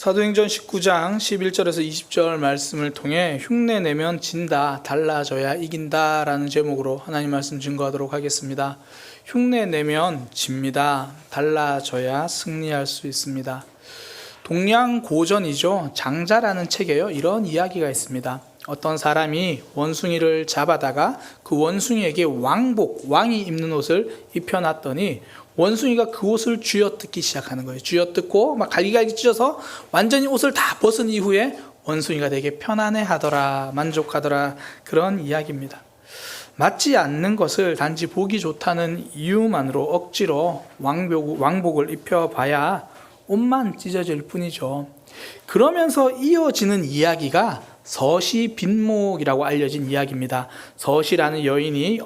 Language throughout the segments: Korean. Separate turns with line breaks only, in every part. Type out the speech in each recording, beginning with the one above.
사도행전 19장 11절에서 20절 말씀을 통해 흉내 내면 진다, 달라져야 이긴다 라는 제목으로 하나님 말씀 증거하도록 하겠습니다. 흉내 내면 집니다. 달라져야 승리할 수 있습니다. 동양고전이죠. 장자라는 책에요, 이런 이야기가 있습니다. 어떤 사람이 원숭이를 잡아다가 그 원숭이에게 왕복, 왕이 입는 옷을 입혀놨더니 원숭이가 그 옷을 쥐어뜯기 시작하는 거예요. 쥐어뜯고 막 갈기갈기 찢어서 완전히 옷을 다 벗은 이후에 원숭이가 되게 편안해하더라, 만족하더라, 그런 이야기입니다. 맞지 않는 것을 단지 보기 좋다는 이유만으로 억지로 왕복을 입혀봐야 옷만 찢어질 뿐이죠. 그러면서 이어지는 이야기가 서시빈목이라고 알려진 이야기입니다. 서시라는 여인이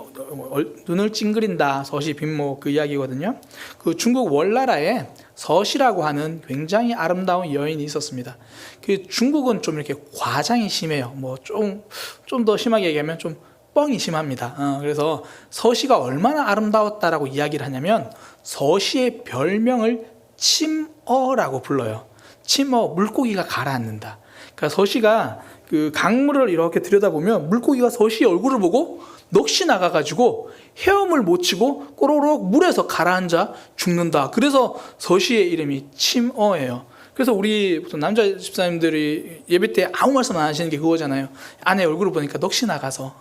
눈을 찡그린다, 서시빈목, 그 이야기거든요. 그 중국 월나라에 서시라고 하는 굉장히 아름다운 여인이 있었습니다. 그 중국은 좀 이렇게 과장이 심해요. 뭐 좀 더 심하게 얘기하면 좀 뻥이 심합니다. 그래서 서시가 얼마나 아름다웠다라고 이야기를 하냐면 서시의 별명을 침어라고 불러요. 침어, 물고기가 가라앉는다. 그러니까 서시가 그 강물을 이렇게 들여다보면 물고기가 서시의 얼굴을 보고 넋이 나가가지고 헤엄을 못 치고 꼬로록 물에서 가라앉아 죽는다. 그래서 서시의 이름이 침어예요. 그래서 우리 보통 남자 집사님들이 예배 때 아무 말씀 안 하시는 게 그거잖아요. 아내 얼굴을 보니까 넋이 나가서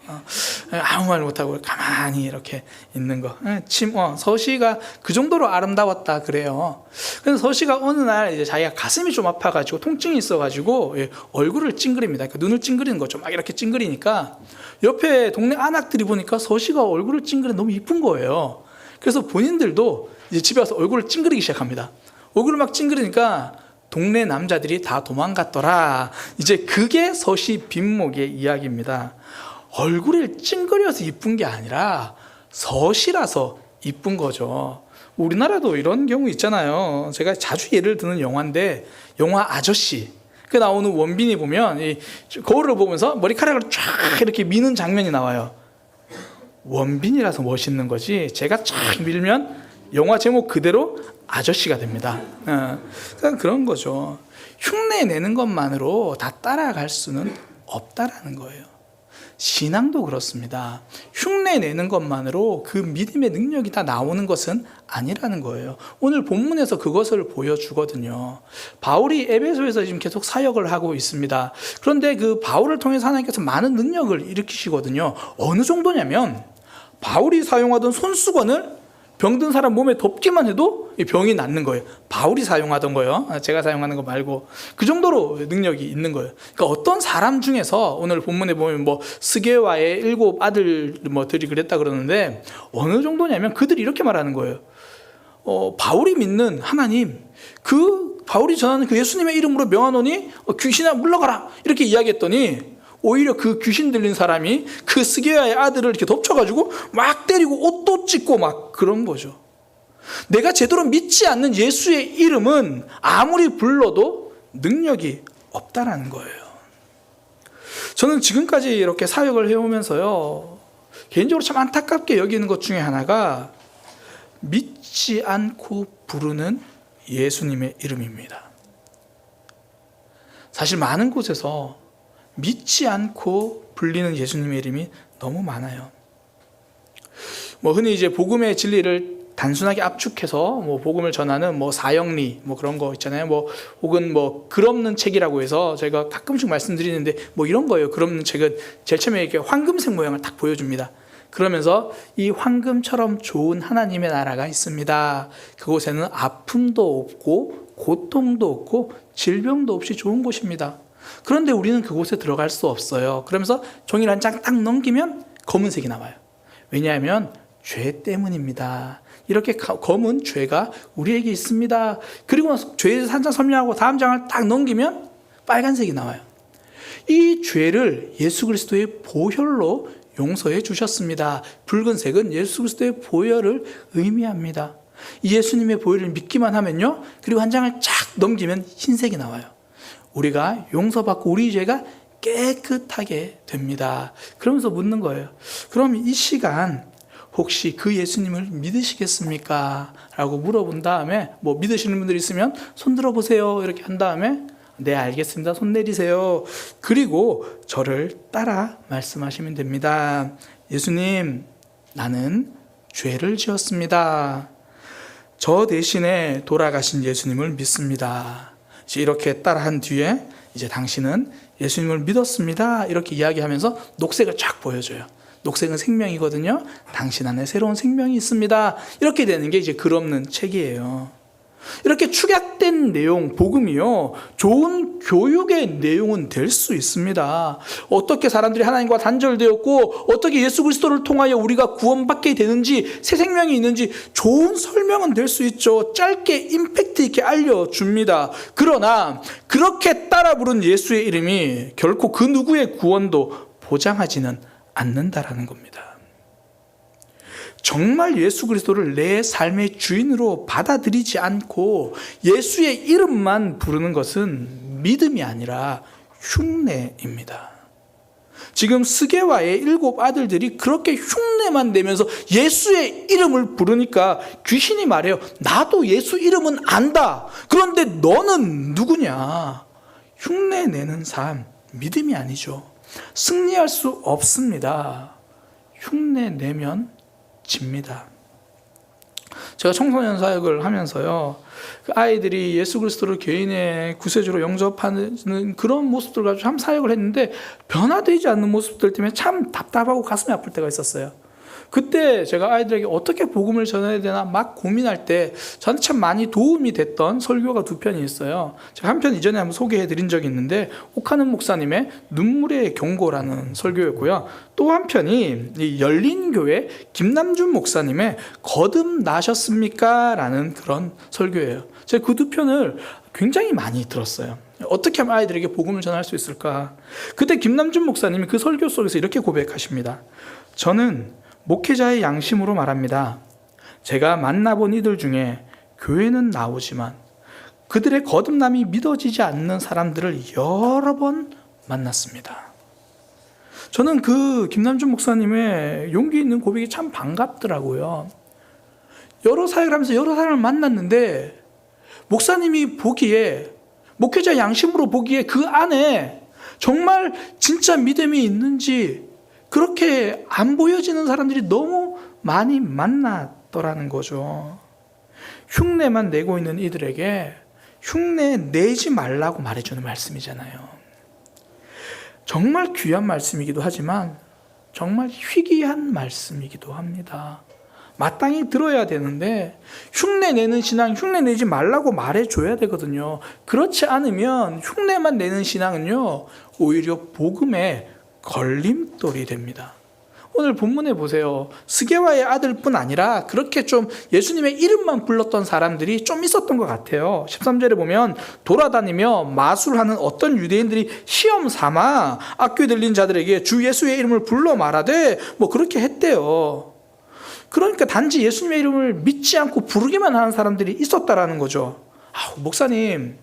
아무 말 못하고 가만히 이렇게 있는 거. 서시가 그 정도로 아름다웠다 그래요. 그래서 서시가 어느 날 이제 자기가 가슴이 좀 아파가지고 통증이 있어가지고 얼굴을 찡그립니다. 그러니까 눈을 찡그리는 거죠. 막 이렇게 찡그리니까 옆에 동네 아낙들이 보니까 서시가 얼굴을 찡그리는 너무 이쁜 거예요. 그래서 본인들도 이제 집에 와서 얼굴을 찡그리기 시작합니다. 얼굴을 막 찡그리니까 동네 남자들이 다 도망갔더라. 이제 그게 서시빈목의 이야기입니다. 얼굴을 찡그려서 이쁜 게 아니라 서시라서 이쁜 거죠. 우리나라도 이런 경우 있잖아요. 제가 자주 예를 드는 영화인데, 영화 아저씨, 그 나오는 원빈이 보면 이 거울을 보면서 머리카락을 쫙 이렇게 미는 장면이 나와요. 원빈이라서 멋있는 거지, 제가 쫙 밀면 영화 제목 그대로 아저씨가 됩니다. 그러니까 그런 거죠. 흉내 내는 것만으로 다 따라갈 수는 없다라는 거예요. 신앙도 그렇습니다. 흉내 내는 것만으로 그 믿음의 능력이 다 나오는 것은 아니라는 거예요. 오늘 본문에서 그것을 보여주거든요. 바울이 에베소에서 지금 계속 사역을 하고 있습니다. 그런데 그 바울을 통해서 하나님께서 많은 능력을 일으키시거든요. 어느 정도냐면 바울이 사용하던 손수건을 병든 사람 몸에 덮기만 해도 병이 낫는 거예요. 바울이 사용하던 거예요. 제가 사용하는 거 말고. 그 정도로 능력이 있는 거예요. 그러니까 어떤 사람 중에서 오늘 본문에 보면 뭐 스게와의 7 아들들이 그랬다 그러는데 어느 정도냐면 그들이 이렇게 말하는 거예요. 바울이 믿는 하나님, 바울이 전하는 그 예수님의 이름으로 명하노니 귀신아 물러가라, 이렇게 이야기했더니 오히려 그 귀신 들린 사람이 그 스게야의 아들을 이렇게 덮쳐가지고 막 때리고 옷도 찢고 막 그런 거죠. 내가 제대로 믿지 않는 예수의 이름은 아무리 불러도 능력이 없다라는 거예요. 저는 지금까지 이렇게 사역을 해오면서요, 개인적으로 참 안타깝게 여기는 것 중에 하나가 믿지 않고 부르는 예수님의 이름입니다. 사실 많은 곳에서 믿지 않고 불리는 예수님의 이름이 너무 많아요. 흔히 이제 복음의 진리를 단순하게 압축해서 복음을 전하는 사형리 그런 거 있잖아요. 혹은 글 없는 책이라고 해서 제가 가끔씩 말씀드리는데 이런 거예요. 글 없는 책은 제일 처음에 이렇게 황금색 모양을 딱 보여줍니다. 그러면서 이 황금처럼 좋은 하나님의 나라가 있습니다. 그곳에는 아픔도 없고 고통도 없고 질병도 없이 좋은 곳입니다. 그런데 우리는 그곳에 들어갈 수 없어요. 그러면서 종이를 한 장 딱 넘기면 검은색이 나와요. 왜냐하면 죄 때문입니다. 이렇게 검은 죄가 우리에게 있습니다. 그리고 나서 죄에서 한 장 설명하고 다음 장을 딱 넘기면 빨간색이 나와요. 이 죄를 예수 그리스도의 보혈로 용서해 주셨습니다. 붉은색은 예수 그리스도의 보혈을 의미합니다. 이 예수님의 보혈을 믿기만 하면요, 그리고 한 장을 쫙 넘기면 흰색이 나와요. 우리가 용서받고 우리 죄가 깨끗하게 됩니다. 그러면서 묻는 거예요. 그럼 이 시간 혹시 그 예수님을 믿으시겠습니까? 라고 물어본 다음에 믿으시는 분들이 있으면 손 들어보세요 이렇게 한 다음에 네, 알겠습니다. 손 내리세요. 그리고 저를 따라 말씀하시면 됩니다. 예수님, 나는 죄를 지었습니다. 저 대신에 돌아가신 예수님을 믿습니다. 이제 이렇게 따라한 뒤에 이제 당신은 예수님을 믿었습니다. 이렇게 이야기하면서 녹색을 쫙 보여줘요. 녹색은 생명이거든요. 당신 안에 새로운 생명이 있습니다. 이렇게 되는 게 이제 글 없는 책이에요. 이렇게 축약된 내용, 복음이요, 좋은 교육의 내용은 될 수 있습니다. 어떻게 사람들이 하나님과 단절되었고 어떻게 예수 그리스도를 통하여 우리가 구원받게 되는지, 새 생명이 있는지 좋은 설명은 될 수 있죠. 짧게 임팩트 있게 알려줍니다. 그러나 그렇게 따라 부른 예수의 이름이 결코 그 누구의 구원도 보장하지는 않는다라는 겁니다. 정말 예수 그리스도를 내 삶의 주인으로 받아들이지 않고 예수의 이름만 부르는 것은 믿음이 아니라 흉내입니다. 지금 스게와의 7 아들들이 그렇게 흉내만 내면서 예수의 이름을 부르니까 귀신이 말해요. 나도 예수 이름은 안다. 그런데 너는 누구냐? 흉내 내는 삶, 믿음이 아니죠. 승리할 수 없습니다. 흉내 내면 집니다. 제가 청소년 사역을 하면서요, 그 아이들이 예수 그리스도를 개인의 구세주로 영접하는 그런 모습들 가지고 참 사역을 했는데 변화되지 않는 모습들 때문에 참 답답하고 가슴이 아플 때가 있었어요. 그때 제가 아이들에게 어떻게 복음을 전해야 되나 막 고민할 때 저한테 참 많이 도움이 됐던 설교가 2편이 있어요. 제가 한 편 이전에 한번 소개해 드린 적이 있는데 옥하는 목사님의 눈물의 경고라는 설교였고요. 또 한 편이 이 열린교회 김남준 목사님의 거듭나셨습니까? 라는 그런 설교예요. 제가 그 2편을 굉장히 많이 들었어요. 어떻게 하면 아이들에게 복음을 전할 수 있을까? 그때 김남준 목사님이 그 설교 속에서 이렇게 고백하십니다. 저는 목회자의 양심으로 말합니다. 제가 만나본 이들 중에 교회는 나오지만 그들의 거듭남이 믿어지지 않는 사람들을 여러 번 만났습니다. 저는 그 김남준 목사님의 용기 있는 고백이 참 반갑더라고요. 여러 사역을 하면서 여러 사람을 만났는데 목사님이 보기에, 목회자 양심으로 보기에 그 안에 정말 진짜 믿음이 있는지 그렇게 안 보여지는 사람들이 너무 많이 만났더라는 거죠. 흉내만 내고 있는 이들에게 흉내 내지 말라고 말해주는 말씀이잖아요. 정말 귀한 말씀이기도 하지만 정말 희귀한 말씀이기도 합니다. 마땅히 들어야 되는데 흉내내는 신앙, 흉내내지 말라고 말해줘야 되거든요. 그렇지 않으면 흉내만 내는 신앙은요, 오히려 복음의 걸림돌이 됩니다. 오늘 본문에 보세요. 스게와의 아들뿐 아니라 그렇게 좀 예수님의 이름만 불렀던 사람들이 좀 있었던 것 같아요. 13절에 보면 돌아다니며 마술하는 어떤 유대인들이 시험 삼아 악귀 들린 자들에게 주 예수의 이름을 불러 말하되 뭐 그렇게 했대요. 그러니까 단지 예수님의 이름을 믿지 않고 부르기만 하는 사람들이 있었다라는 거죠. 목사님,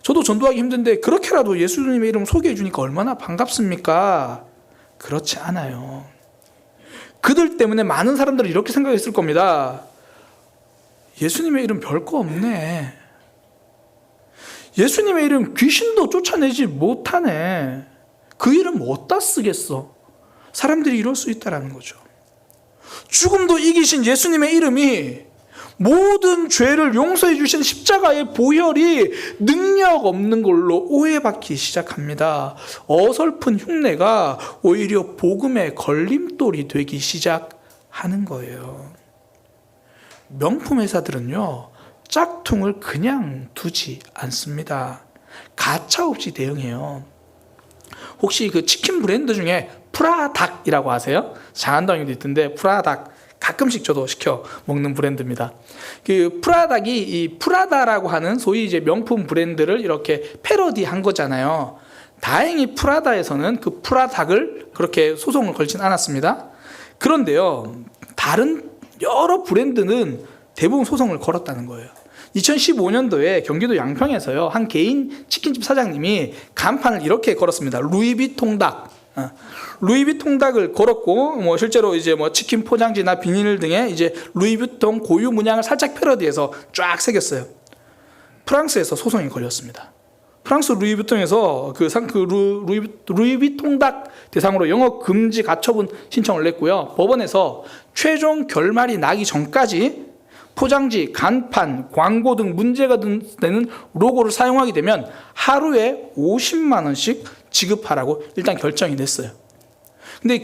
저도 전도하기 힘든데 그렇게라도 예수님의 이름 소개해 주니까 얼마나 반갑습니까? 그렇지 않아요. 그들 때문에 많은 사람들이 이렇게 생각했을 겁니다. 예수님의 이름 별거 없네. 예수님의 이름 귀신도 쫓아내지 못하네. 그 이름 어디다 쓰겠어? 사람들이 이럴 수 있다는 거죠. 죽음도 이기신 예수님의 이름이 모든 죄를 용서해 주신 십자가의 보혈이 능력 없는 걸로 오해받기 시작합니다. 어설픈 흉내가 오히려 복음의 걸림돌이 되기 시작하는 거예요. 명품 회사들은요, 짝퉁을 그냥 두지 않습니다. 가차없이 대응해요. 혹시 그 치킨 브랜드 중에 프라닭이라고 아세요? 장안당에도 있던데 프라닭 가끔씩 저도 시켜 먹는 브랜드입니다. 그 프라닭이 이 프라다라고 하는 소위 이제 명품 브랜드를 이렇게 패러디한 거잖아요. 다행히 프라다에서는 그 프라닭을 그렇게 소송을 걸진 않았습니다. 그런데요, 다른 여러 브랜드는 대부분 소송을 걸었다는 거예요. 2015년도에 경기도 양평에서요, 한 개인 치킨집 사장님이 간판을 이렇게 걸었습니다. 루이비통 닭. 루이비통 닭을 걸었고, 뭐 실제로 이제 뭐 치킨 포장지나 비닐 등에 이제 루이비통 고유 문양을 살짝 패러디해서 쫙 새겼어요. 프랑스에서 소송이 걸렸습니다. 프랑스 루이비통에서 루이비통닭 대상으로 영업 금지 가처분 신청을 냈고요. 법원에서 최종 결말이 나기 전까지 포장지, 간판, 광고 등 문제가 되는 로고를 사용하게 되면 하루에 50만 원씩 지급하라고 일단 결정이 냈어요. 근데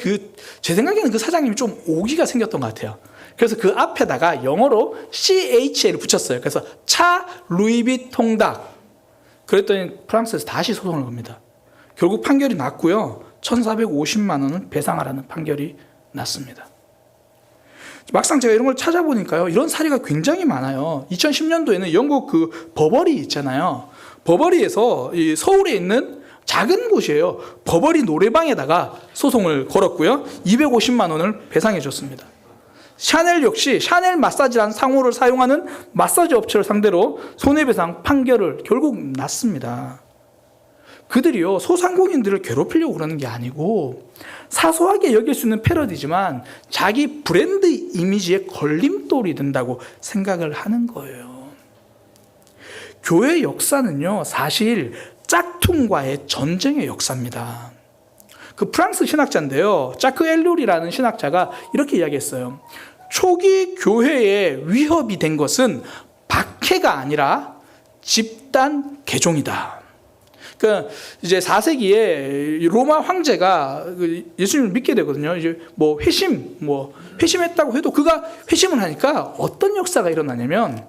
제 생각에는 그 사장님이 좀 오기가 생겼던 것 같아요. 그래서 그 앞에다가 영어로 CHL을 붙였어요. 그래서 차 루이비통닭. 그랬더니 프랑스에서 다시 소송을 겁니다. 결국 판결이 났고요. 1,450만 원은 배상하라는 판결이 났습니다. 막상 제가 이런 걸 찾아보니까요, 이런 사례가 굉장히 많아요. 2010년도에는 영국 버버리 있잖아요. 버버리에서 서울에 있는 작은 곳이에요. 버버리 노래방에다가 소송을 걸었고요. 250만 원을 배상해 줬습니다. 샤넬 역시 샤넬 마사지라는 상호를 사용하는 마사지 업체를 상대로 손해배상 판결을 결국 났습니다. 그들이요, 소상공인들을 괴롭히려고 그러는 게 아니고 사소하게 여길 수 있는 패러디지만 자기 브랜드 이미지에 걸림돌이 된다고 생각을 하는 거예요. 교회 역사는요, 사실 짝퉁과의 전쟁의 역사입니다. 프랑스 신학자인데요, 자크 엘룰이라는 신학자가 이렇게 이야기했어요. 초기 교회에 위협이 된 것은 박해가 아니라 집단 개종이다. 그러니까 이제 4세기에 로마 황제가 예수님을 믿게 되거든요. 이제 회심했다고 해도 그가 회심을 하니까 어떤 역사가 일어나냐면,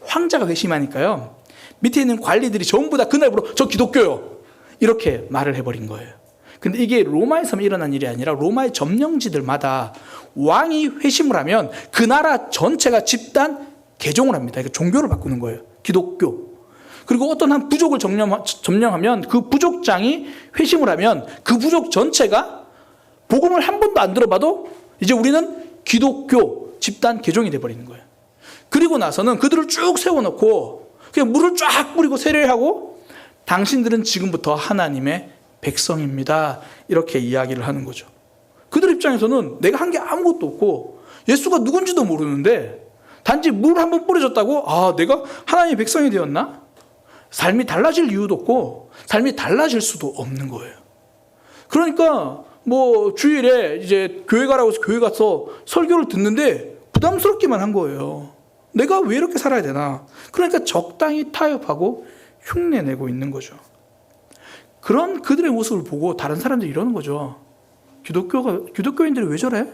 황자가 회심하니까요, 밑에 있는 관리들이 전부 다 그날부로 저 기독교요, 이렇게 말을 해버린 거예요. 근데 이게 로마에서만 일어난 일이 아니라 로마의 점령지들마다 왕이 회심을 하면 그 나라 전체가 집단 개종을 합니다. 그러니까 종교를 바꾸는 거예요. 기독교. 그리고 어떤 한 부족을 점령하면 그 부족장이 회심을 하면 그 부족 전체가 복음을 한 번도 안 들어봐도 이제 우리는 기독교 집단 개종이 돼버리는 거예요. 그리고 나서는 그들을 쭉 세워놓고 그냥 물을 쫙 뿌리고 세례하고 당신들은 지금부터 하나님의 백성입니다, 이렇게 이야기를 하는 거죠. 그들 입장에서는 내가 한 게 아무것도 없고 예수가 누군지도 모르는데 단지 물 한 번 뿌려줬다고 내가 하나님의 백성이 되었나? 삶이 달라질 이유도 없고 삶이 달라질 수도 없는 거예요. 그러니까 주일에 이제 교회 가라고 해서 교회 가서 설교를 듣는데 부담스럽기만 한 거예요. 내가 왜 이렇게 살아야 되나? 그러니까 적당히 타협하고 흉내내고 있는 거죠. 그런 그들의 모습을 보고 다른 사람들이 이러는 거죠. 기독교인들이 왜 저래?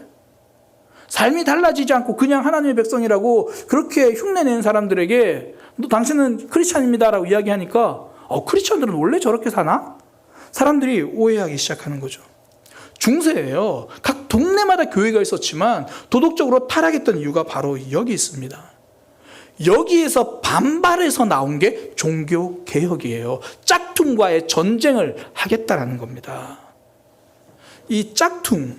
삶이 달라지지 않고 그냥 하나님의 백성이라고 그렇게 흉내내는 사람들에게 당신은 크리스찬입니다라고 이야기하니까 크리스찬들은 원래 저렇게 사나? 사람들이 오해하기 시작하는 거죠. 중세예요. 각 동네마다 교회가 있었지만 도덕적으로 타락했던 이유가 바로 여기 있습니다. 여기에서 반발해서 나온 게 종교개혁이에요. 짝퉁과의 전쟁을 하겠다라는 겁니다. 이 짝퉁,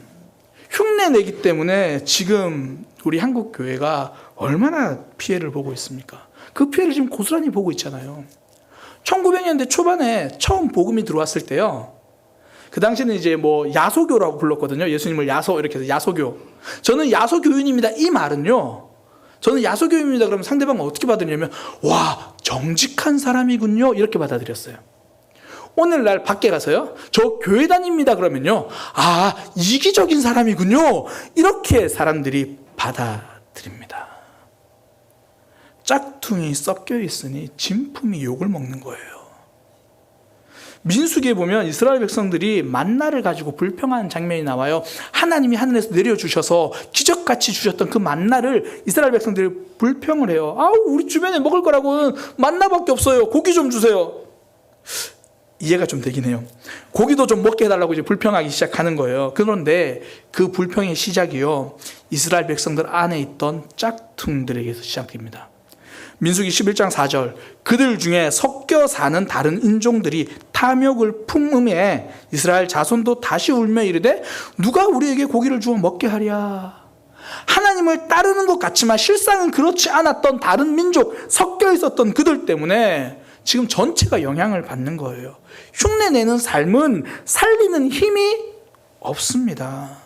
흉내내기 때문에 지금 우리 한국 교회가 얼마나 피해를 보고 있습니까? 그 피해를 지금 고스란히 보고 있잖아요. 1900년대 초반에 처음 복음이 들어왔을 때요, 그 당시에는 이제 야소교라고 불렀거든요. 예수님을 이렇게 해서 야소교. 저는 야소교인입니다, 이 말은요, 저는 야소교인입니다 그러면 상대방은 어떻게 받으냐면, 와, 정직한 사람이군요, 이렇게 받아들였어요. 오늘날 밖에 가서요, 저 교회 다닙니다 그러면요, 이기적인 사람이군요, 이렇게 사람들이 받아들입니다. 짝퉁이 섞여 있으니 진품이 욕을 먹는 거예요. 민수기에 보면 이스라엘 백성들이 만나를 가지고 불평하는 장면이 나와요. 하나님이 하늘에서 내려주셔서 기적같이 주셨던 그 만나를 이스라엘 백성들이 불평을 해요. 우리 주변에 먹을 거라고는 만나밖에 없어요, 고기 좀 주세요. 이해가 좀 되긴 해요. 고기도 좀 먹게 해달라고 이제 불평하기 시작하는 거예요. 그런데 그 불평의 시작이요, 이스라엘 백성들 안에 있던 짝퉁들에게서 시작됩니다. 민수기 11장 4절, 그들 중에 섞여 사는 다른 인종들이 탐욕을 품음에 이스라엘 자손도 다시 울며 이르되 누가 우리에게 고기를 주어 먹게 하랴. 하나님을 따르는 것 같지만 실상은 그렇지 않았던 다른 민족, 섞여 있었던 그들 때문에 지금 전체가 영향을 받는 거예요. 흉내내는 삶은 살리는 힘이 없습니다.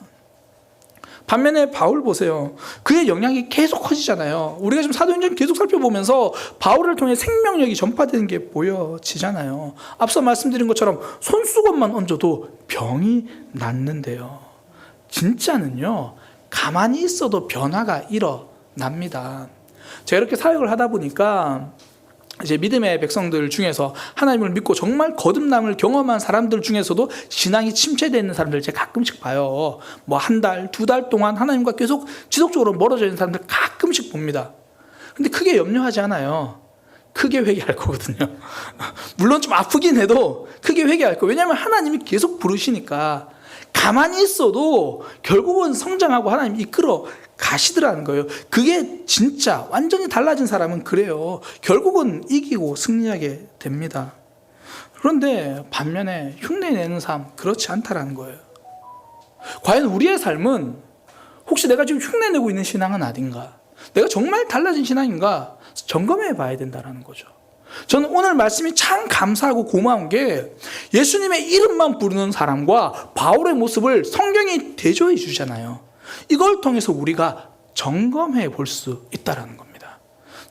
반면에 바울 보세요. 그의 영향이 계속 커지잖아요. 우리가 지금 사도행전 계속 살펴보면서 바울을 통해 생명력이 전파되는 게 보여지잖아요. 앞서 말씀드린 것처럼 손수건만 얹어도 병이 낫는데요. 진짜는요, 가만히 있어도 변화가 일어납니다. 제가 이렇게 사역을 하다 보니까 이제 믿음의 백성들 중에서 하나님을 믿고 정말 거듭남을 경험한 사람들 중에서도 신앙이 침체되어 있는 사람들 제가 가끔씩 봐요. 뭐 한 달, 두 달 동안 하나님과 계속 지속적으로 멀어져 있는 사람들 가끔씩 봅니다. 근데 크게 염려하지 않아요. 크게 회개할 거거든요. 물론 좀 아프긴 해도 크게 회개할 거예요. 왜냐하면 하나님이 계속 부르시니까. 가만히 있어도 결국은 성장하고 하나님 이끌어 가시더라는 거예요. 그게 진짜 완전히 달라진 사람은 그래요. 결국은 이기고 승리하게 됩니다. 그런데 반면에 흉내내는 삶, 그렇지 않다라는 거예요. 과연 우리의 삶은 혹시 내가 지금 흉내내고 있는 신앙은 아닌가? 내가 정말 달라진 신앙인가? 점검해 봐야 된다는 거죠. 저는 오늘 말씀이 참 감사하고 고마운 게 예수님의 이름만 부르는 사람과 바울의 모습을 성경이 대조해 주잖아요. 이걸 통해서 우리가 점검해 볼 수 있다는 겁니다.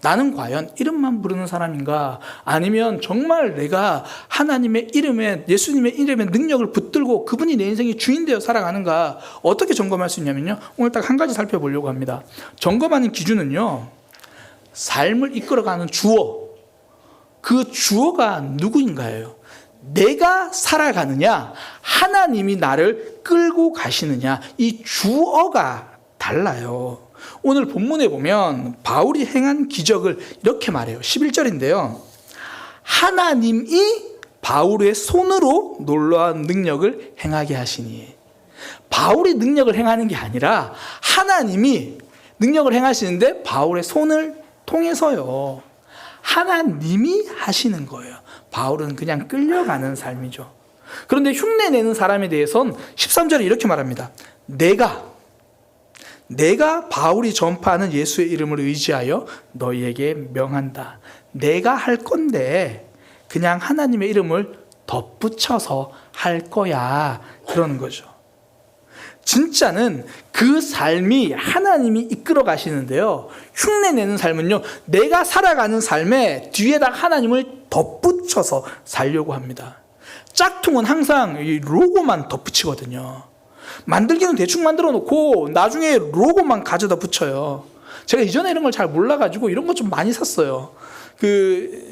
나는 과연 이름만 부르는 사람인가? 아니면 정말 내가 하나님의 이름에, 예수님의 이름에 능력을 붙들고 그분이 내 인생의 주인 되어 살아가는가? 어떻게 점검할 수 있냐면요, 오늘 딱 한 가지 살펴보려고 합니다. 점검하는 기준은요, 삶을 이끌어가는 주어, 그 주어가 누구인가예요? 내가 살아가느냐, 하나님이 나를 끌고 가시느냐, 이 주어가 달라요. 오늘 본문에 보면 바울이 행한 기적을 이렇게 말해요. 11절인데요. 하나님이 바울의 손으로 놀라운 능력을 행하게 하시니. 바울이 능력을 행하는 게 아니라 하나님이 능력을 행하시는데 바울의 손을 통해서요. 하나님이 하시는 거예요. 바울은 그냥 끌려가는 삶이죠. 그런데 흉내내는 사람에 대해서는 13절에 이렇게 말합니다. 내가 바울이 전파하는 예수의 이름을 의지하여 너희에게 명한다. 내가 할 건데 그냥 하나님의 이름을 덧붙여서 할 거야. 그러는 거죠. 진짜는 그 삶이 하나님이 이끌어 가시는데요. 흉내내는 삶은요, 내가 살아가는 삶에 뒤에다 하나님을 덧붙여서 살려고 합니다. 짝퉁은 항상 이 로고만 덧붙이거든요. 만들기는 대충 만들어 놓고 나중에 로고만 가져다 붙여요. 제가 이전에 이런 걸 잘 몰라가지고 이런 거 좀 많이 샀어요.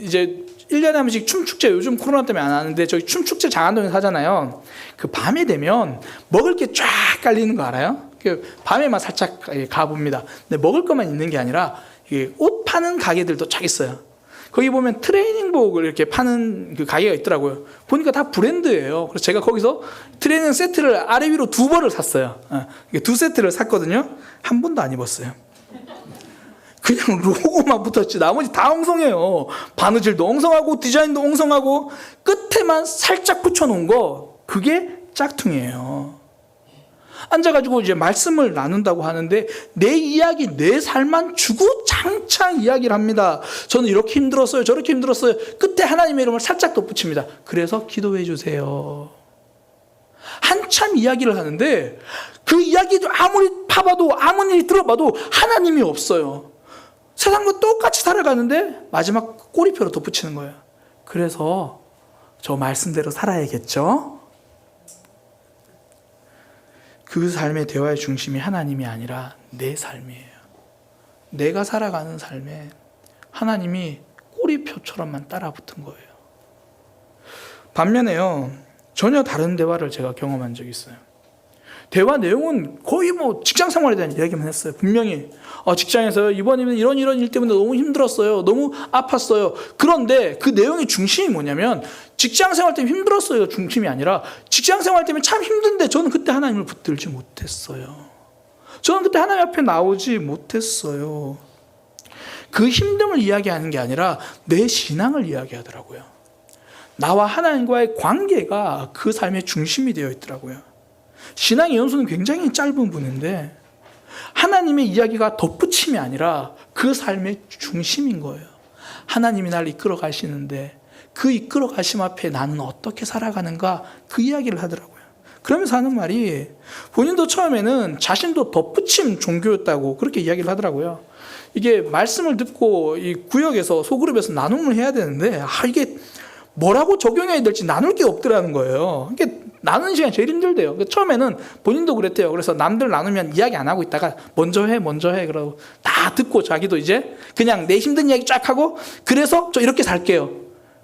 이제 1년에 한 번씩 춤축제, 요즘 코로나 때문에 안 하는데 저희 춤축제 장안동에서 하잖아요. 그 밤에 되면 먹을 게 쫙 깔리는 거 알아요? 밤에만 살짝 가봅니다. 근데 먹을 것만 있는 게 아니라 옷 파는 가게들도 쫙 있어요. 거기 보면 트레이닝복을 이렇게 파는 그 가게가 있더라고요. 보니까 다 브랜드예요. 그래서 제가 거기서 트레이닝 세트를 아래 위로 2벌을 샀어요. 2세트를 샀거든요. 한 번도 안 입었어요. 그냥 로고만 붙었지 나머지 다 엉성해요. 바느질도 엉성하고 디자인도 엉성하고 끝에만 살짝 붙여놓은 거, 그게 짝퉁이에요. 앉아가지고 이제 말씀을 나눈다고 하는데 내 이야기, 내 삶만 주구장창 이야기를 합니다. 저는 이렇게 힘들었어요, 저렇게 힘들었어요. 끝에 하나님의 이름을 살짝 덧붙입니다. 그래서 기도해 주세요. 한참 이야기를 하는데 그 이야기도 아무리 파봐도 아무리 들어봐도 하나님이 없어요. 세상과 똑같이 살아가는데 마지막 꼬리표로 덧붙이는 거예요. 그래서 저 말씀대로 살아야겠죠? 그 삶의 대화의 중심이 하나님이 아니라 내 삶이에요. 내가 살아가는 삶에 하나님이 꼬리표처럼만 따라붙은 거예요. 반면에요, 전혀 다른 대화를 제가 경험한 적이 있어요. 대화 내용은 거의 뭐 직장 생활에 대한 이야기만 했어요. 분명히 직장에서 이번에는 이런 일 때문에 너무 힘들었어요. 너무 아팠어요. 그런데 그 내용의 중심이 뭐냐면 직장 생활 때문에 힘들었어요가 중심이 아니라 직장 생활 때문에 참 힘든데 저는 그때 하나님을 붙들지 못했어요. 저는 그때 하나님 앞에 나오지 못했어요. 그 힘듦을 이야기하는 게 아니라 내 신앙을 이야기하더라고요. 나와 하나님과의 관계가 그 삶의 중심이 되어 있더라고요. 신앙의 연수는 굉장히 짧은 분인데 하나님의 이야기가 덧붙임이 아니라 그 삶의 중심인 거예요. 하나님이 나를 이끌어 가시는데 그 이끌어 가심 앞에 나는 어떻게 살아가는가, 그 이야기를 하더라고요. 그러면서 하는 말이 본인도 처음에는 자신도 덧붙임 종교였다고 그렇게 이야기를 하더라고요. 이게 말씀을 듣고 이 구역에서 소그룹에서 나눔을 해야 되는데 이게 뭐라고 적용해야 될지 나눌 게 없더라는 거예요. 이게 나누는 시간이 제일 힘들대요. 처음에는 본인도 그랬대요. 그래서 남들 나누면 이야기 안 하고 있다가 먼저 해. 그러고 다 듣고 자기도 이제 그냥 내 힘든 이야기 쫙 하고 그래서 저 이렇게 살게요.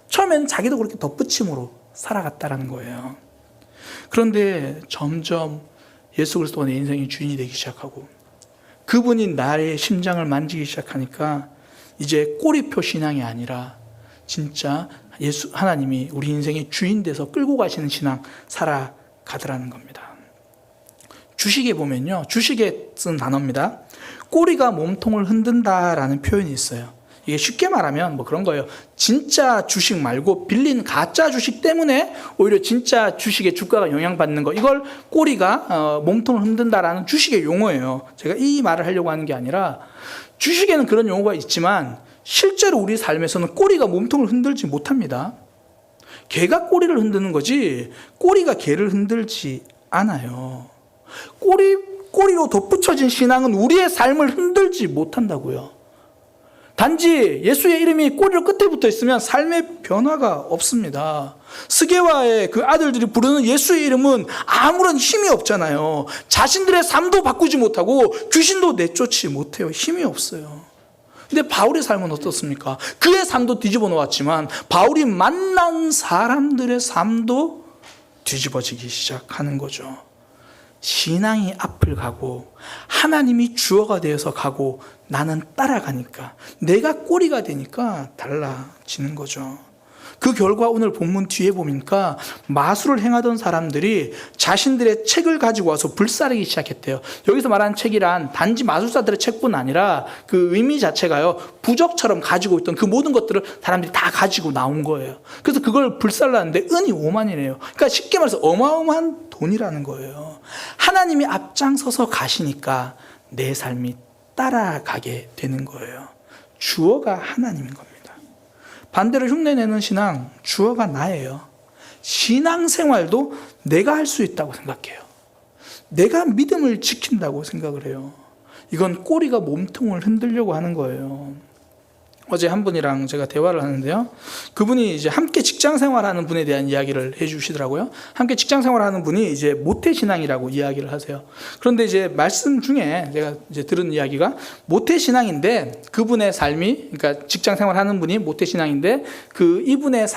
처음에는 자기도 그렇게 덧붙임으로 살아갔다라는 거예요. 그런데 점점 예수 그리스도가 내 인생의 주인이 되기 시작하고 그분이 나의 심장을 만지기 시작하니까 이제 꼬리표 신앙이 아니라 진짜 하나님이 우리 인생의 주인 돼서 끌고 가시는 신앙 살아가더라는 겁니다. 주식에 보면요, 주식에 쓴 단어입니다. 꼬리가 몸통을 흔든다라는 표현이 있어요. 이게 쉽게 말하면 뭐 그런 거예요. 진짜 주식 말고 빌린 가짜 주식 때문에 오히려 진짜 주식의 주가가 영향받는 거, 이걸 꼬리가 몸통을 흔든다라는 주식의 용어예요. 제가 이 말을 하려고 하는 게 아니라 주식에는 그런 용어가 있지만 실제로 우리 삶에서는 꼬리가 몸통을 흔들지 못합니다. 개가 꼬리를 흔드는 거지 꼬리가 개를 흔들지 않아요. 꼬리로 덧붙여진 신앙은 우리의 삶을 흔들지 못한다고요. 단지 예수의 이름이 꼬리로 끝에 붙어 있으면 삶의 변화가 없습니다. 스게와의 그 아들들이 부르는 예수의 이름은 아무런 힘이 없잖아요. 자신들의 삶도 바꾸지 못하고 귀신도 내쫓지 못해요. 힘이 없어요. 근데 바울의 삶은 어떻습니까? 그의 삶도 뒤집어 놓았지만 바울이 만난 사람들의 삶도 뒤집어지기 시작하는 거죠. 신앙이 앞을 가고 하나님이 주어가 되어서 가고 나는 따라가니까 내가 꼬리가 되니까 달라지는 거죠. 그 결과 오늘 본문 뒤에 보니까 마술을 행하던 사람들이 자신들의 책을 가지고 와서 불사르기 시작했대요. 여기서 말하는 책이란 단지 마술사들의 책뿐 아니라 그 의미 자체가요, 부적처럼 가지고 있던 그 모든 것들을 사람들이 다 가지고 나온 거예요. 그래서 그걸 불살랐는데 은이 5만이래요. 그러니까 쉽게 말해서 어마어마한 돈이라는 거예요. 하나님이 앞장서서 가시니까 내 삶이 따라가게 되는 거예요. 주어가 하나님인 겁니다. 반대로 흉내내는 신앙, 주어가 나예요. 신앙생활도 내가 할 수 있다고 생각해요. 내가 믿음을 지킨다고 생각을 해요. 이건 꼬리가 몸통을 흔들려고 하는 거예요. 어제 한 분이랑 제가 대화를 하는데요, 그분이 이제 함께 직장 생활하는 분에 대한 이야기를 해주시더라고요. 함께 직장 생활하는 분이 이제 모태신앙이라고 이야기를 하세요. 그런데 이제 말씀 중에 제가 이제 들은 이야기가 모태신앙인데 그분의 삶이, 그러니까 직장 생활하는 분이 모태신앙인데 그 이분의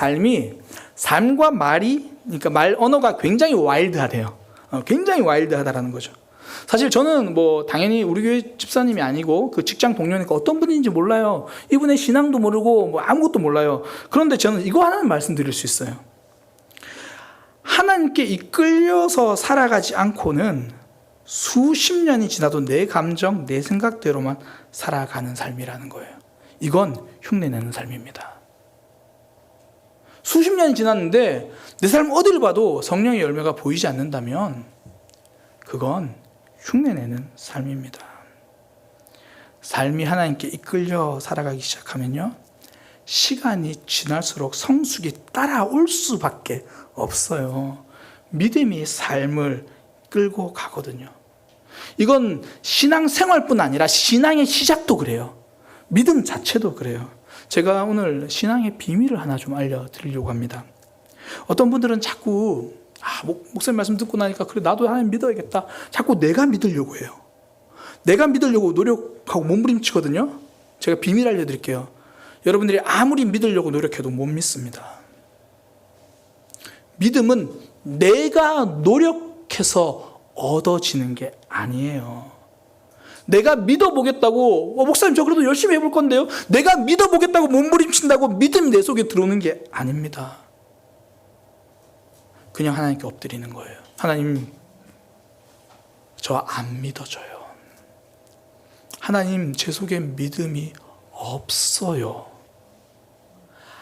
삶과 말이, 그러니까 말 언어가 굉장히 와일드하대요. 굉장히 와일드하다라는 거죠. 사실 저는 뭐 당연히 우리 교회 집사님이 아니고 그 직장 동료니까 어떤 분인지 몰라요. 이분의 신앙도 모르고 뭐 아무것도 몰라요. 그런데 저는 이거 하나는 말씀드릴 수 있어요. 하나님께 이끌려서 살아가지 않고는 수십 년이 지나도 내 감정, 내 생각대로만 살아가는 삶이라는 거예요. 이건 흉내내는 삶입니다. 수십 년이 지났는데 내 삶 어디를 봐도 성령의 열매가 보이지 않는다면 그건 흉내내는 삶입니다. 삶이 하나님께 이끌려 살아가기 시작하면요, 시간이 지날수록 성숙이 따라올 수밖에 없어요. 믿음이 삶을 끌고 가거든요. 이건 신앙생활뿐 아니라 신앙의 시작도 그래요. 믿음 자체도 그래요. 제가 오늘 신앙의 비밀을 하나 좀 알려드리려고 합니다. 어떤 분들은 자꾸 목사님 말씀 듣고 나니까 그래 나도 하나님 믿어야겠다, 자꾸 내가 믿으려고 해요. 내가 믿으려고 노력하고 몸부림치거든요. 제가 비밀 알려드릴게요. 여러분들이 아무리 믿으려고 노력해도 못 믿습니다. 믿음은 내가 노력해서 얻어지는 게 아니에요. 내가 믿어보겠다고 목사님 저 그래도 열심히 해볼 건데요, 내가 믿어보겠다고 몸부림친다고 믿음이 내 속에 들어오는 게 아닙니다. 그냥 하나님께 엎드리는 거예요. 하나님, 저 안 믿어져요. 하나님, 제 속에 믿음이 없어요.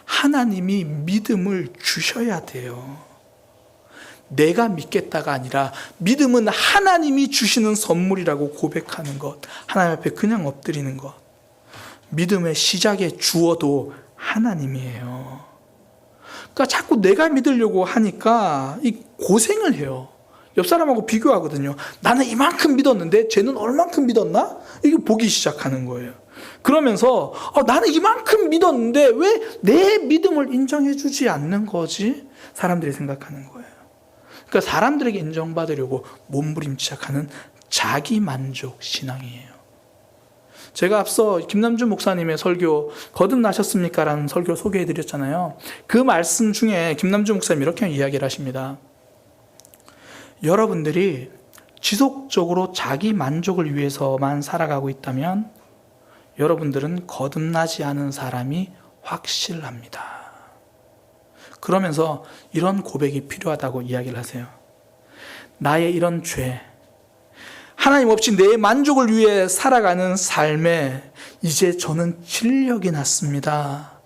하나님이 믿음을 주셔야 돼요. 내가 믿겠다가 아니라 믿음은 하나님이 주시는 선물이라고 고백하는 것, 하나님 앞에 그냥 엎드리는 것. 믿음의 시작의 주어도 하나님이에요. 그러니까 자꾸 내가 믿으려고 하니까 이 고생을 해요. 옆 사람하고 비교하거든요. 나는 이만큼 믿었는데 쟤는 얼만큼 믿었나? 이거 보기 시작하는 거예요. 그러면서 나는 이만큼 믿었는데 왜 내 믿음을 인정해 주지 않는 거지? 사람들이 생각하는 거예요. 그러니까 사람들에게 인정받으려고 몸부림치작하는 자기만족 신앙이에요. 제가 앞서 김남준 목사님의 설교 거듭나셨습니까? 라는 설교 소개해 드렸잖아요. 그 말씀 중에 김남준 목사님 이렇게 이야기를 하십니다. 여러분들이 지속적으로 자기 만족을 위해서만 살아가고 있다면 여러분들은 거듭나지 않은 사람이 확실합니다. 그러면서 이런 고백이 필요하다고 이야기를 하세요. 나의 이런 죄, 하나님 없이 내 만족을 위해 살아가는 삶에 이제 저는 진력이 났습니다.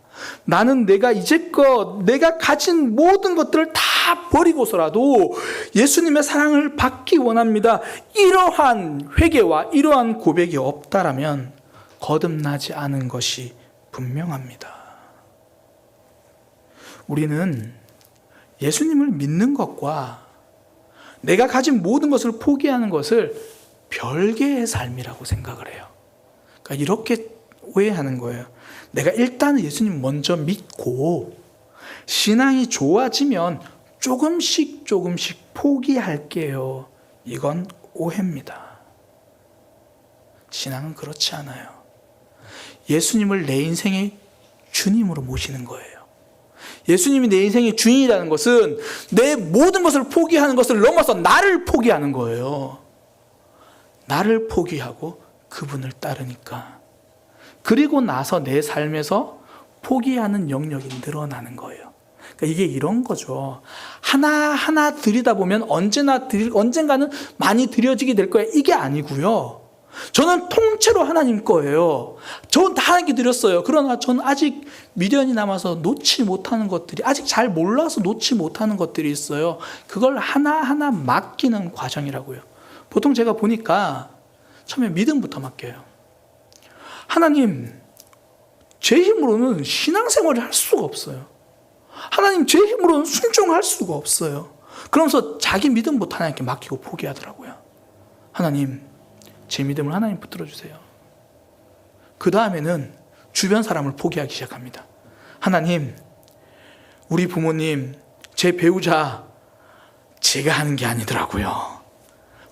나는 내가 이제껏 내가 가진 모든 것들을 다 버리고서라도 예수님의 사랑을 받기 원합니다. 이러한 회개와 이러한 고백이 없다라면 거듭나지 않은 것이 분명합니다. 우리는 예수님을 믿는 것과 내가 가진 모든 것을 포기하는 것을 별개의 삶이라고 생각을 해요. 그러니까 이렇게 오해하는 거예요. 내가 일단 예수님 먼저 믿고 신앙이 좋아지면 조금씩 포기할게요. 이건 오해입니다. 신앙은 그렇지 않아요. 예수님을 내 인생의 주님으로 모시는 거예요. 예수님이 내 인생의 주인이라는 것은 내 모든 것을 포기하는 것을 넘어서 나를 포기하는 거예요. 나를 포기하고 그분을 따르니까. 그리고 나서 내 삶에서 포기하는 영역이 늘어나는 거예요. 그러니까 이게 이런 거죠. 하나하나 드리다 보면 언젠가는 많이 드려지게 될 거야. 이게 아니고요. 저는 통째로 하나님 거예요. 저는 다 하나님께 드렸어요. 그러나 저는 아직 미련이 남아서 놓지 못하는 것들이, 아직 잘 몰라서 놓지 못하는 것들이 있어요. 그걸 하나하나 맡기는 과정이라고요. 보통 제가 보니까 처음에 믿음부터 맡겨요. 하나님, 제 힘으로는 신앙생활을 할 수가 없어요. 하나님, 제 힘으로는 순종할 수가 없어요. 그러면서 자기 믿음부터 하나님께 맡기고 포기하더라고요. 하나님, 제 믿음을 하나님 붙들어 주세요. 그 다음에는 주변 사람을 포기하기 시작합니다. 하나님, 우리 부모님, 제 배우자, 제가 하는 게 아니더라고요.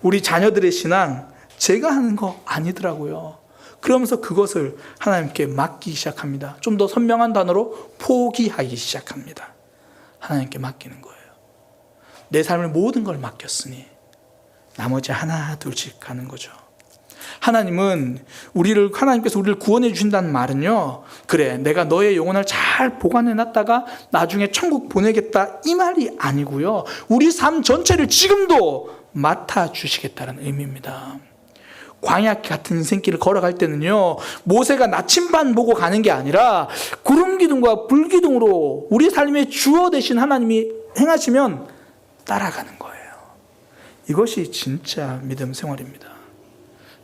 우리 자녀들의 신앙, 제가 하는 거 아니더라고요. 그러면서 그것을 하나님께 맡기기 시작합니다. 좀 더 선명한 단어로 포기하기 시작합니다. 하나님께 맡기는 거예요. 내 삶의 모든 걸 맡겼으니 나머지 하나 둘씩 가는 거죠. 하나님께서 우리를 구원해 주신다는 말은요, 그래, 내가 너의 영혼을 잘 보관해 놨다가 나중에 천국 보내겠다, 이 말이 아니고요. 우리 삶 전체를 지금도 맡아 주시겠다는 의미입니다. 광야 같은 인생길을 걸어갈 때는요, 모세가 나침반 보고 가는 게 아니라 구름 기둥과 불 기둥으로 우리 삶의 주어 되신 하나님이 행하시면 따라가는 거예요. 이것이 진짜 믿음 생활입니다.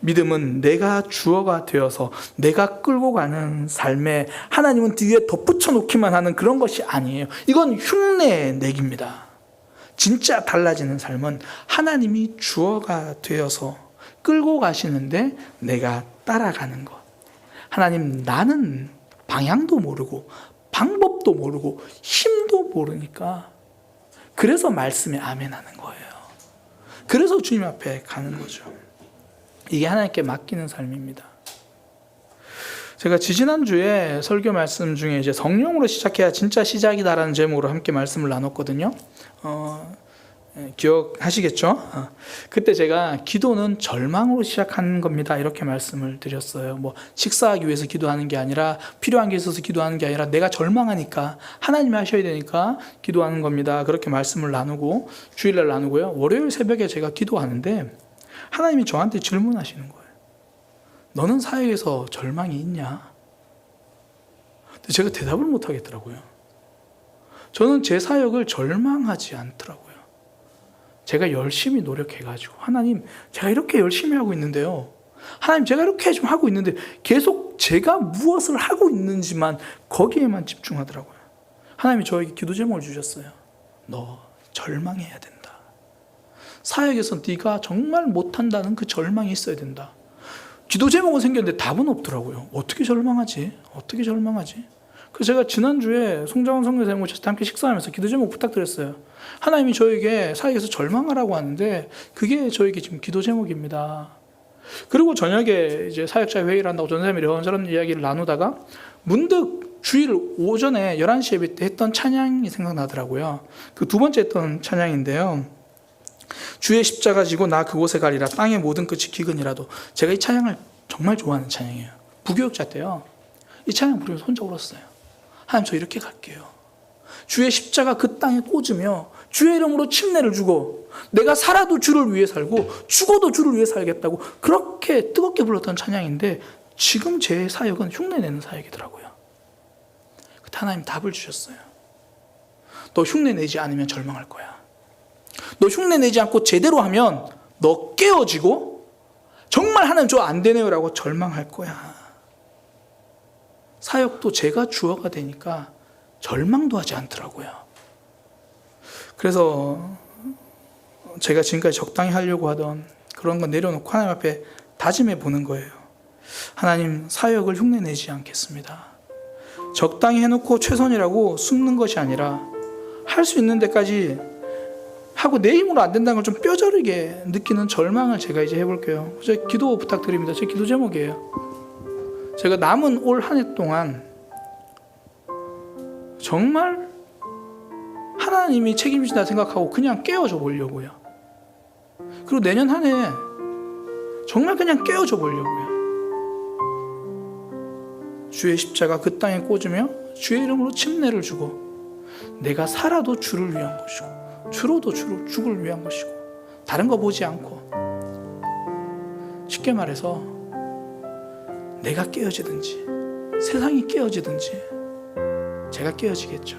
믿음은 내가 주어가 되어서 내가 끌고 가는 삶에 하나님은 뒤에 덧붙여 놓기만 하는 그런 것이 아니에요. 이건 흉내 내기입니다. 진짜 달라지는 삶은 하나님이 주어가 되어서 끌고 가시는데 내가 따라가는 것. 하나님, 나는 방향도 모르고 방법도 모르고 힘도 모르니까 그래서 말씀에 아멘하는 거예요. 그래서 주님 앞에 가는 거죠. 이게 하나님께 맡기는 삶입니다. 제가 지지난주에 설교 말씀 중에 이제 성령으로 시작해야 진짜 시작이다라는 제목으로 함께 말씀을 나눴거든요. 기억하시겠죠? 그때 제가 기도는 절망으로 시작하는 겁니다, 이렇게 말씀을 드렸어요. 식사하기 위해서 기도하는 게 아니라, 필요한 게 있어서 기도하는 게 아니라 내가 절망하니까 하나님이 하셔야 되니까 기도하는 겁니다, 그렇게 말씀을 나누고, 주일날 나누고요. 월요일 새벽에 제가 기도하는데 하나님이 저한테 질문하시는 거예요. 너는 사역에서 절망이 있냐? 근데 제가 대답을 못 하겠더라고요. 저는 제 사역을 절망하지 않더라고요. 제가 열심히 노력해가지고, 하나님, 제가 이렇게 열심히 하고 있는데요, 하나님, 제가 이렇게 좀 하고 있는데 계속 제가 무엇을 하고 있는지만 거기에만 집중하더라고요. 하나님이 저에게 기도 제목을 주셨어요. 너 절망해야 된다. 사역에서 네가 정말 못한다는 그 절망이 있어야 된다. 기도 제목은 생겼는데 답은 없더라고요. 어떻게 절망하지? 어떻게 절망하지? 그래서 제가 지난주에 송장원 성교사님 모셔서 함께 식사하면서 기도 제목 부탁드렸어요. 하나님이 저에게 사역에서 절망하라고 하는데 그게 저에게 지금 기도 제목입니다. 그리고 저녁에 이제 사역자 회의를 한다고 전사님이 이런저런 이야기를 나누다가 문득 주일 오전에 11시 예배 때 했던 찬양이 생각나더라고요. 그 두 번째 했던 찬양인데요. 주의 십자가 지고 나 그곳에 가리라 땅의 모든 끝이 기근이라도. 제가 이 찬양을 정말 좋아하는 찬양이에요. 부교육자 때요. 이 찬양 부르면서 혼자 울었어요. 하나님 저 이렇게 갈게요. 주의 십자가 그 땅에 꽂으며 주의 이름으로 침례를 주고 내가 살아도 주를 위해 살고 죽어도 주를 위해 살겠다고 그렇게 뜨겁게 불렀던 찬양인데 지금 제 사역은 흉내내는 사역이더라고요. 그때 하나님 답을 주셨어요. 너 흉내내지 않으면 절망할 거야. 너 흉내내지 않고 제대로 하면 너 깨어지고 정말 하나님 저 안 되네요 라고 절망할 거야. 사역도 제가 주어가 되니까 절망도 하지 않더라고요. 그래서 제가 지금까지 적당히 하려고 하던 그런 건 내려놓고 하나님 앞에 다짐해 보는 거예요. 하나님, 사역을 흉내내지 않겠습니다. 적당히 해놓고 최선이라고 숨는 것이 아니라 할 수 있는 데까지 하고 내 힘으로 안 된다는 걸 좀 뼈저리게 느끼는 절망을 제가 이제 해볼게요. 제 기도 부탁드립니다. 제 기도 제목이에요. 제가 남은 올 한 해 동안 정말 하나님이 책임지신다 생각하고 그냥 깨어져 보려고요. 그리고 내년 한 해 정말 그냥 깨어져 보려고요. 주의 십자가 그 땅에 꽂으며 주의 이름으로 침례를 주고 내가 살아도 주를 위한 것이고 죽어도 죽을 위한 것이고 다른 거 보지 않고 쉽게 말해서 내가 깨어지든지 세상이 깨어지든지 제가 깨어지겠죠.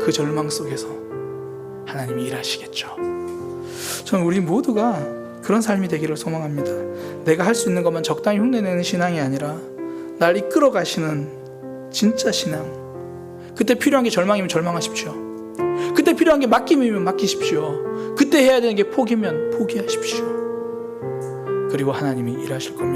그 절망 속에서 하나님이 일하시겠죠. 저는 우리 모두가 그런 삶이 되기를 소망합니다. 내가 할 수 있는 것만 적당히 흉내내는 신앙이 아니라 날 이끌어 가시는 진짜 신앙. 그때 필요한 게 절망이면 절망하십시오. 그때 필요한 게 맡김이면 맡기십시오. 그때 해야 되는 게 포기면 포기하십시오. 그리고 하나님이 일하실 겁니다.